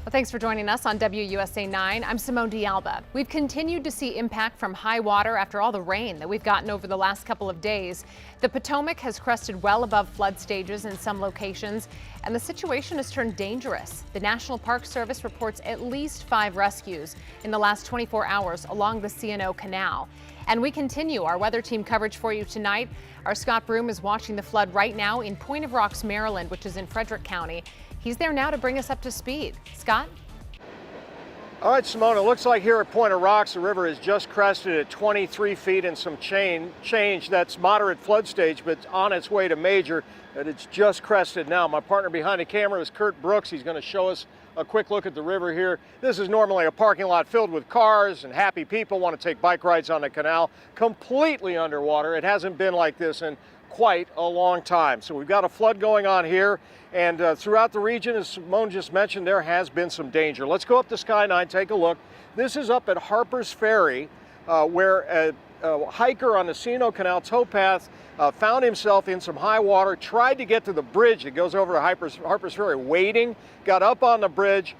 Well, thanks for joining us on WUSA 9. I'm Simone D'Alba. We've continued to see impact from high water after all the rain that we've gotten over the last couple of days. The Potomac has crested well above flood stages in some locations, and the situation has turned dangerous. The National Park Service reports at least 5 rescues in the last 24 hours along the C&O Canal. And we continue our weather team coverage for you tonight. Our Scott Broom is watching the flood right now in Point of Rocks, Maryland, which is in Frederick County. He's there now to bring us up to speed. Scott? All right, Simone, it looks like here at Point of Rocks, the river is just crested at 23 feet and some change. That's moderate flood stage, but it's on its way to major, and it's just crested now. My partner behind the camera is Kurt Brooks. He's going to show us a quick look at the river here. This is normally a parking lot filled with cars and happy people want to take bike rides on the canal. Completely underwater. It hasn't been like this in quite a long time. So we've got a flood going on here, and throughout the region, as Simone just mentioned, there has been some danger. Let's go up to Sky 9, take a look. This is up at Harper's Ferry, where a hiker on the C&O Canal towpath found himself in some high water, tried to get to the bridge that goes over to Harper's Ferry, waiting, got up on the bridge.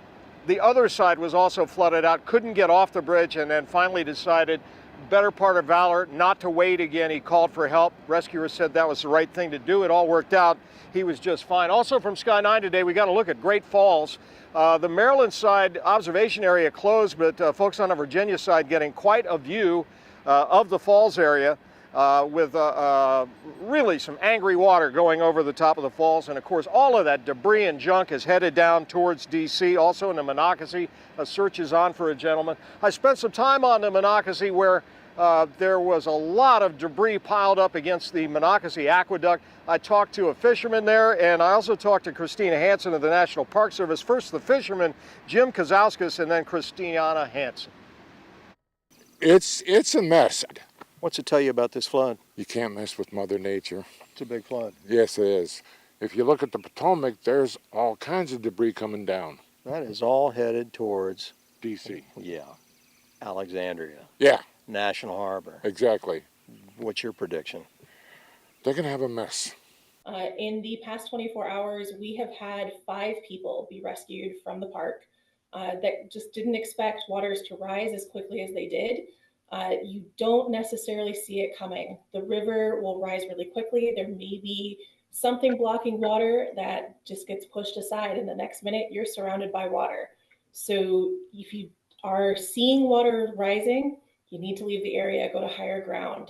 The other side was also flooded out, couldn't get off the bridge, and then finally decided, better part of valor, not to wait again. He called for help. Rescuers said that was the right thing to do. It all worked out. He was just fine. Also from Sky 9 today, we got to look at Great Falls. The Maryland side observation area closed, but folks on the Virginia side getting quite a view of the falls area with really some angry water going over the top of the falls. And of course, all of that debris and junk is headed down towards DC. Also in the Monocacy, a search is on for a gentleman. I spent some time on the Monocacy where there was a lot of debris piled up against the Monocacy Aqueduct. I talked to a fisherman there, and I also talked to Christina Hansen of the National Park Service. First the fisherman, Jim Kazauskas, and then Christiana Hansen. It's a mess. What's it tell you about this flood? You can't mess with Mother Nature. It's a big flood. Yes, it is. If you look at the Potomac, there's all kinds of debris coming down. That is all headed towards DC. Yeah, Alexandria. Yeah. National Harbor. Exactly. What's your prediction? They're going to have a mess. In the past 24 hours, we have had 5 people be rescued from the park that just didn't expect waters to rise as quickly as they did. You don't necessarily see it coming. The river will rise really quickly. There may be something blocking water that just gets pushed aside, and the next minute you're surrounded by water. So if you are seeing water rising, you need to leave the area, go to higher ground.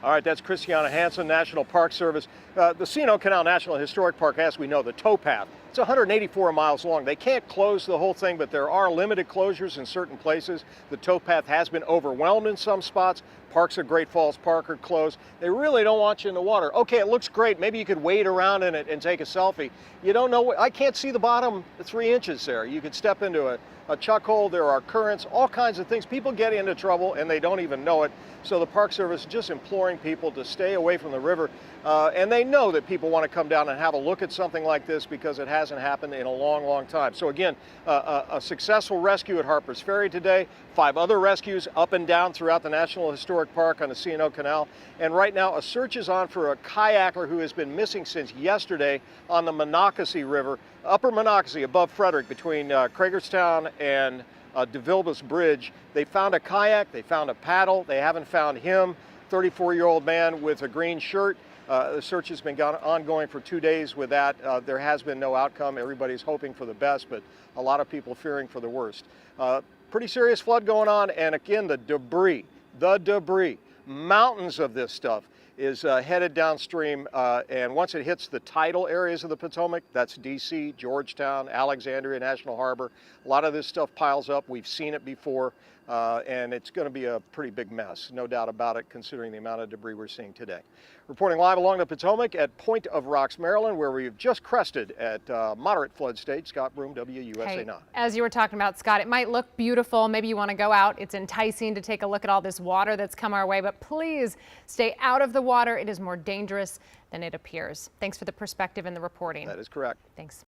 All right, that's Christiana Hansen, National Park Service. The C&O Canal National Historic Park, as we know, the towpath, it's 184 miles long. They can't close the whole thing, but there are limited closures in certain places. The towpath has been overwhelmed in some spots. Parks of Great Falls Park are closed. They really don't want you in the water. Okay, it looks great. Maybe you could wade around in it and take a selfie. You don't know. I can't see the bottom 3 inches there. You could step into a chuck hole. There are currents, all kinds of things. People get into trouble and they don't even know it. So the Park Service is just imploring people to stay away from the river. And they know that people want to come down and have a look at something like this because it hasn't happened in a long, long time. So again, a successful rescue at Harper's Ferry today, 5 other rescues up and down throughout the National Historic Park on the C&O Canal. And right now, a search is on for a kayaker who has been missing since yesterday on the Monocacy River, upper Monocacy above Frederick, between Cragerstown and DeVilbiss Bridge. They found a kayak, they found a paddle, they haven't found him. 34-year-old man with a green shirt. The search has been ongoing for 2 days with that. There has been no outcome. Everybody's hoping for the best, but a lot of people fearing for the worst. Pretty serious flood going on, and again, the debris, mountains of this stuff is headed downstream, and once it hits the tidal areas of the Potomac, that's DC, Georgetown, Alexandria, National Harbor, a lot of this stuff piles up. We've seen it before, and it's going to be a pretty big mess, no doubt about it, considering the amount of debris we're seeing today. Reporting live along the Potomac at Point of Rocks, Maryland, where we've just crested at moderate flood stage. Scott Broom, WUSA 9. As you were talking about, Scott, it might look beautiful. Maybe you want to go out. It's enticing to take a look at all this water that's come our way, but please stay out of the water. It is more dangerous than it appears. Thanks for the perspective and the reporting. That is correct. Thanks.